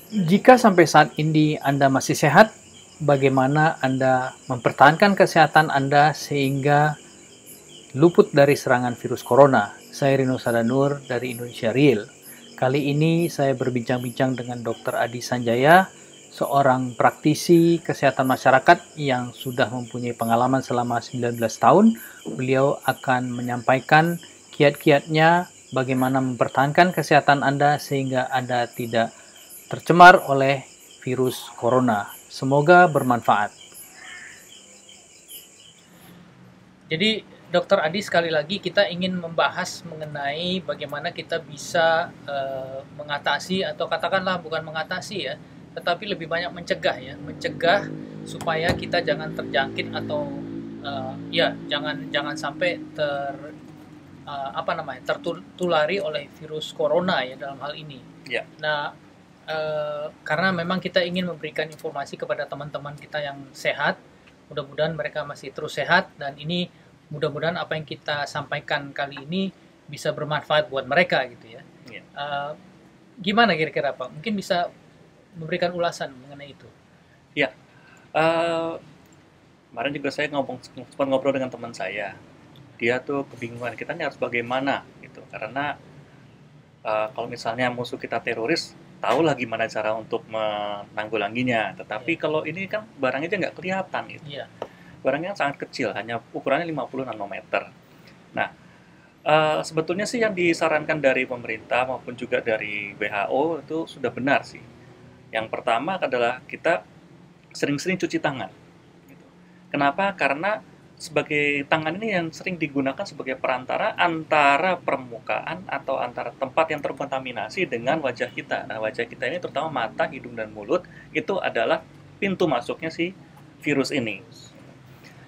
Jika sampai saat ini Anda masih sehat, bagaimana Anda mempertahankan kesehatan Anda sehingga luput dari serangan virus corona? Saya Rino Sadanur dari Indonesia Real. Kali ini saya berbincang-bincang dengan Dr. Adi Sanjaya, seorang praktisi kesehatan masyarakat yang sudah mempunyai pengalaman selama 19 tahun. Beliau akan menyampaikan kiat-kiatnya bagaimana mempertahankan kesehatan Anda sehingga Anda tidak tercemar oleh virus corona. Semoga bermanfaat. Jadi, Dokter Adi, sekali lagi kita ingin membahas mengenai bagaimana kita bisa mengatasi, atau katakanlah bukan mengatasi ya, tetapi lebih banyak mencegah ya, mencegah supaya kita jangan terjangkit atau ya jangan jangan sampai tertulari oleh virus corona ya dalam hal ini. Ya, Nah, karena memang kita ingin memberikan informasi kepada teman-teman kita yang sehat, mudah-mudahan mereka masih terus sehat, dan ini mudah-mudahan apa yang kita sampaikan kali ini bisa bermanfaat buat mereka gitu ya. ya, Gimana kira-kira Pak? Mungkin bisa memberikan ulasan mengenai itu. ya. Kemarin juga saya sempat ngobrol dengan teman saya. Dia tuh kebingungan kita ini harus bagaimana gitu. Karena kalau misalnya musuh kita teroris, tahulah gimana cara untuk menanggulanginya. Tetapi Ya, kalau ini kan barangnya aja nggak kelihatan gitu. iya, Barangnya sangat kecil, hanya ukurannya 50 nanometer. Nah, sebetulnya sih yang disarankan dari pemerintah maupun juga dari WHO itu sudah benar sih. Yang pertama adalah kita sering-sering cuci tangan. Gitu. Kenapa? Karena sebagai tangan ini yang sering digunakan sebagai perantara antara permukaan atau antara tempat yang terkontaminasi dengan wajah kita. Nah, wajah kita ini terutama mata, hidung, dan mulut itu adalah pintu masuknya si virus ini.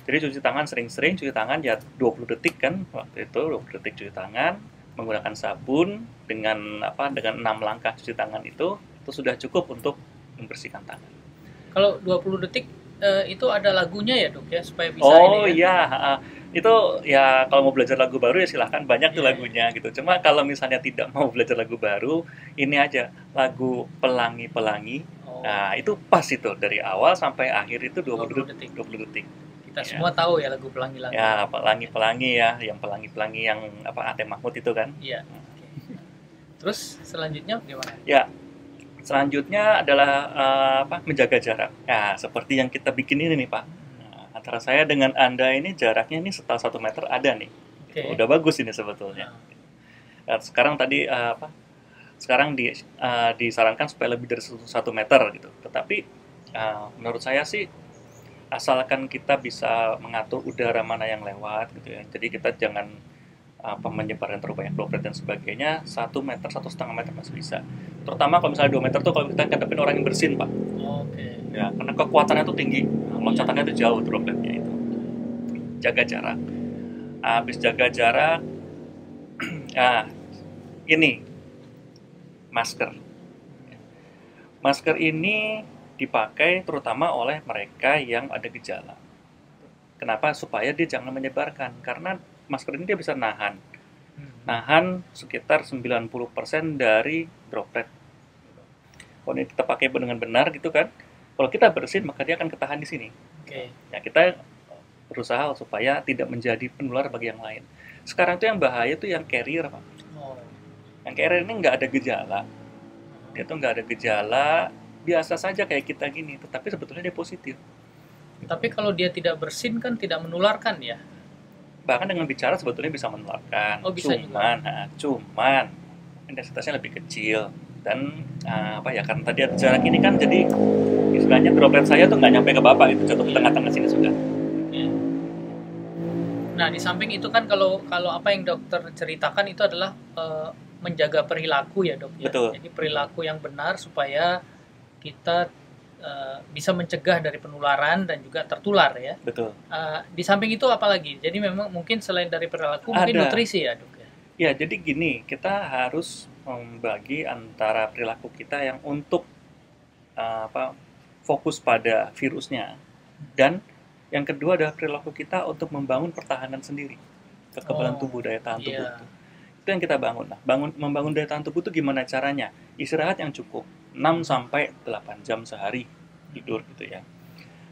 Jadi cuci tangan sering-sering, cuci tangan ya 20 detik kan waktu itu 20 detik cuci tangan menggunakan sabun dengan 6 langkah cuci tangan itu sudah cukup untuk membersihkan tangan. kalau 20 detik itu ada lagunya ya dok ya, supaya bisa Oh ini ya. iya, itu ya kalau mau belajar lagu baru ya silahkan banyak tuh Iya, iya. lagunya gitu. Cuma kalau misalnya tidak mau belajar lagu baru, ini aja lagu Pelangi-Pelangi. Oh, Nah, itu pas itu dari awal sampai akhir itu 20 20 detik, detik. 20 detik. Kita Ya. semua tahu ya lagu Pelangi-Langi ya. Ya, Pelangi-Pelangi ya, yang pelangi-pelangi yang apa Ate Mahmud itu kan. Iya. Oke. Terus selanjutnya gimana? Ya, selanjutnya adalah menjaga jarak. Nah, seperti yang kita bikin ini nih Pak. Nah, antara saya dengan Anda ini jaraknya ini setelah 1 meter ada nih. Gitu. Oke. Udah bagus ini sebetulnya. Nah, Nah, sekarang tadi sekarang disarankan supaya lebih dari 1 meter gitu. Tetapi menurut saya sih asalkan kita bisa mengatur udara mana yang lewat gitu ya. Jadi kita jangan menyebaran terlalu banyak droplet dan sebagainya. 1 meter 1,5 meter masih bisa, terutama kalau misalnya 2 meter tuh kalau kita ngadepin orang yang bersin Pak oke. ya, karena kekuatannya tuh tinggi, Iya. loncatannya tuh jauh dropletnya itu. Jaga jarak, habis jaga jarak. Nah, ini masker. Masker ini dipakai terutama oleh mereka yang ada gejala. Kenapa? Supaya dia jangan menyebarkan, karena masker ini dia bisa Hmm. nahan sekitar 90% dari droplet. Kalau ini kita pakai dengan benar gitu kan, kalau kita bersin maka dia akan ketahan di sini. Oke. Ya kita berusaha supaya tidak menjadi penular bagi yang lain. Sekarang tuh yang bahaya tuh yang carrier Pak. Oh. Yang carrier ini nggak ada gejala, dia tuh nggak ada gejala, biasa saja kayak kita gini, tetapi sebetulnya dia positif. Tapi kalau dia tidak bersin kan tidak menularkan ya? Bahkan dengan bicara sebetulnya bisa menularkan, Oh, bisa juga. cuman intensitasnya lebih kecil. Dan karena tadi ada jarak ini kan, jadi istilahnya droplet saya tuh nggak nyampe ke bapak, itu jatuh ke Iya. tengah-tengah sini sudah. Iya. Nah, di samping itu kan kalau kalau apa yang dokter ceritakan itu adalah menjaga perilaku ya dok ya. Betul, Jadi perilaku yang benar supaya kita bisa mencegah dari penularan dan juga tertular ya. betul. Di samping itu apa lagi? Jadi memang mungkin selain dari perilaku mungkin Ada. nutrisi ya dok ya. Ya, jadi gini, kita harus membagi antara perilaku kita yang untuk fokus pada virusnya, dan yang kedua adalah perilaku kita untuk membangun pertahanan sendiri, kekebalan Oh, tubuh, daya tahan tubuh iya. itu yang kita bangun. Nah, membangun daya tahan tubuh itu gimana caranya? Istirahat yang cukup, 6 sampai 8 jam sehari tidur gitu ya.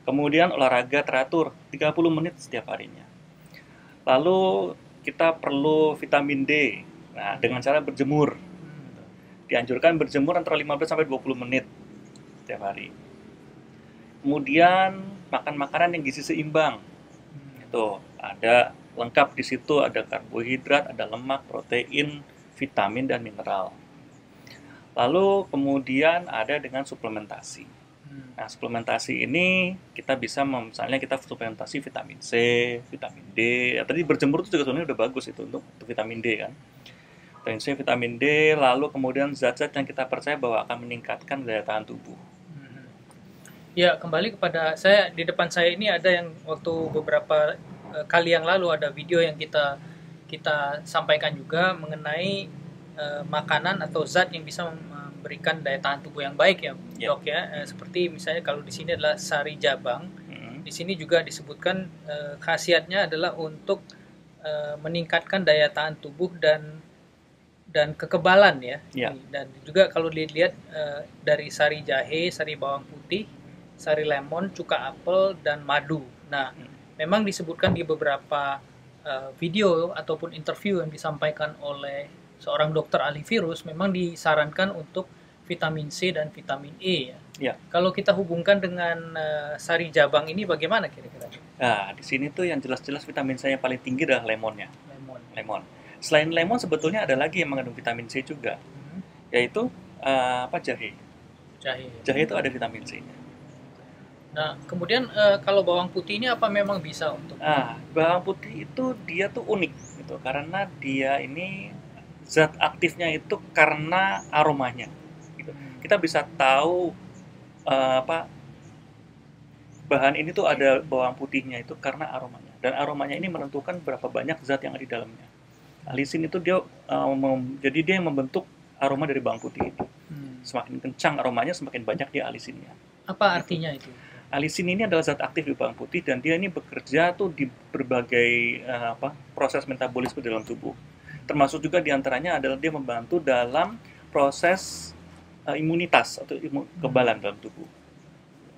Kemudian olahraga teratur 30 menit setiap harinya. Lalu kita perlu vitamin D. Nah, dengan cara berjemur. Dianjurkan berjemur antara 15 sampai 20 menit setiap hari. Kemudian makan makanan yang gizi seimbang. Itu ada lengkap di situ, ada karbohidrat, ada lemak, protein, vitamin dan mineral. Lalu kemudian ada dengan suplementasi. Nah, suplementasi ini kita bisa misalnya kita suplementasi vitamin C, vitamin D. Ya, tadi berjemur itu juga sebenarnya udah bagus itu untuk vitamin D kan. Vitamin C, vitamin D, lalu kemudian zat-zat yang kita percaya bahwa akan meningkatkan daya tahan tubuh. Ya, kembali kepada saya, di depan saya ini ada yang waktu beberapa kali yang lalu ada video yang kita sampaikan juga mengenai makanan atau zat yang bisa memberikan daya tahan tubuh yang baik ya, Dok ya. Seperti misalnya kalau di sini adalah sari jabang. Di sini juga disebutkan khasiatnya adalah untuk meningkatkan daya tahan tubuh dan kekebalan ya. Dan juga kalau dilihat dari sari jahe, sari bawang putih, sari lemon, cuka apel, dan madu. Nah, memang disebutkan di beberapa video ataupun interview yang disampaikan oleh seorang dokter ahli virus, memang disarankan untuk vitamin C dan vitamin E ya. Kalau kita hubungkan dengan sari jabang ini bagaimana kira-kira? Nah, di sini tuh yang jelas-jelas vitamin C yang paling tinggi adalah lemonnya. Lemon. Selain lemon sebetulnya ada lagi yang mengandung vitamin C juga, yaitu jahe. Jahe itu ada vitamin C-nya. Nah, kemudian kalau bawang putih ini apa memang bisa untuk? Bawang putih itu dia tuh unik gitu, karena dia ini zat aktifnya itu karena aromanya. Gitu. Kita bisa tahu bahan ini tuh ada bawang putihnya itu karena aromanya, dan aromanya ini menentukan berapa banyak zat yang ada di dalamnya. Alisin itu dia jadi dia yang membentuk aroma dari bawang putih itu. Semakin kencang aromanya, semakin banyak dia alisinnya. Apa artinya itu? Alisin ini adalah zat aktif di bawang putih dan dia ini bekerja tuh di berbagai proses metabolisme dalam tubuh. Termasuk juga diantaranya adalah dia membantu dalam proses imunitas atau kekebalan dalam tubuh.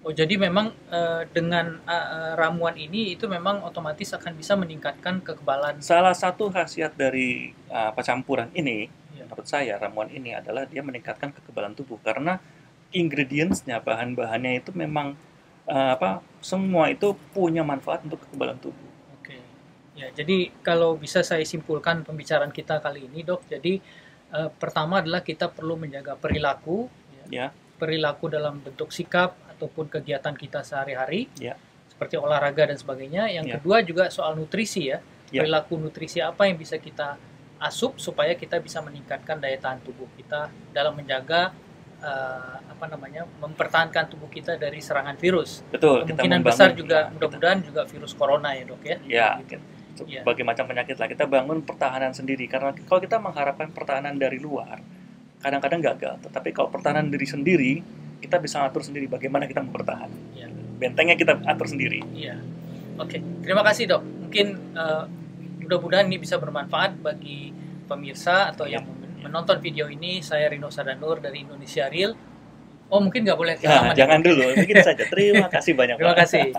Oh, jadi memang dengan ramuan ini itu memang otomatis akan bisa meningkatkan kekebalan. Salah satu khasiat dari campuran ini, menurut saya ramuan ini adalah dia meningkatkan kekebalan tubuh karena ingredients-nya, bahan-bahannya itu memang semua itu punya manfaat untuk kekebalan tubuh. Oke. Ya, jadi kalau bisa saya simpulkan pembicaraan kita kali ini, Dok. Jadi pertama adalah kita perlu menjaga perilaku, perilaku dalam bentuk sikap ataupun kegiatan kita sehari-hari, seperti olahraga dan sebagainya. Yang kedua juga soal nutrisi ya, perilaku nutrisi apa yang bisa kita asup supaya kita bisa meningkatkan daya tahan tubuh kita dalam menjaga mempertahankan tubuh kita dari serangan virus. Betul. Kemungkinan besar juga mudah-mudahan juga virus corona ya, Dok ya. Berbagai macam penyakit lah, kita bangun pertahanan sendiri, karena kalau kita mengharapkan pertahanan dari luar kadang-kadang gagal, tetapi kalau pertahanan diri sendiri kita bisa atur sendiri bagaimana kita mempertahan. Bentengnya kita atur sendiri. Oke. Terima kasih, Dok. Mungkin mudah-mudahan ini bisa bermanfaat bagi pemirsa atau yang menonton video ini. Saya Rino Sadanur dari Indonesia Real. Oh, mungkin nggak boleh jangan dulu, mungkin saja. Terima kasih banyak. Terima kasih.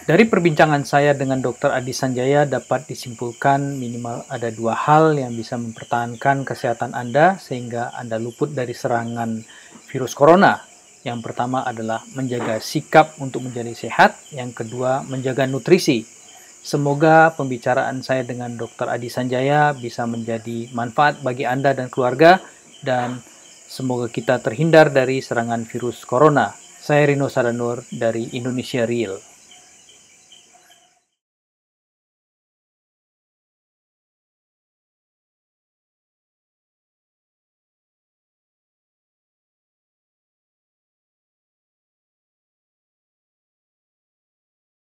Dari perbincangan saya dengan Dr. Adi Sanjaya dapat disimpulkan minimal ada dua hal yang bisa mempertahankan kesehatan Anda sehingga Anda luput dari serangan virus corona. Yang pertama adalah menjaga sikap untuk menjadi sehat, yang kedua menjaga nutrisi. Semoga pembicaraan saya dengan Dr. Adi Sanjaya bisa menjadi manfaat bagi Anda dan keluarga, dan semoga kita terhindar dari serangan virus corona. Saya Rino Sadanur dari Indonesia Real.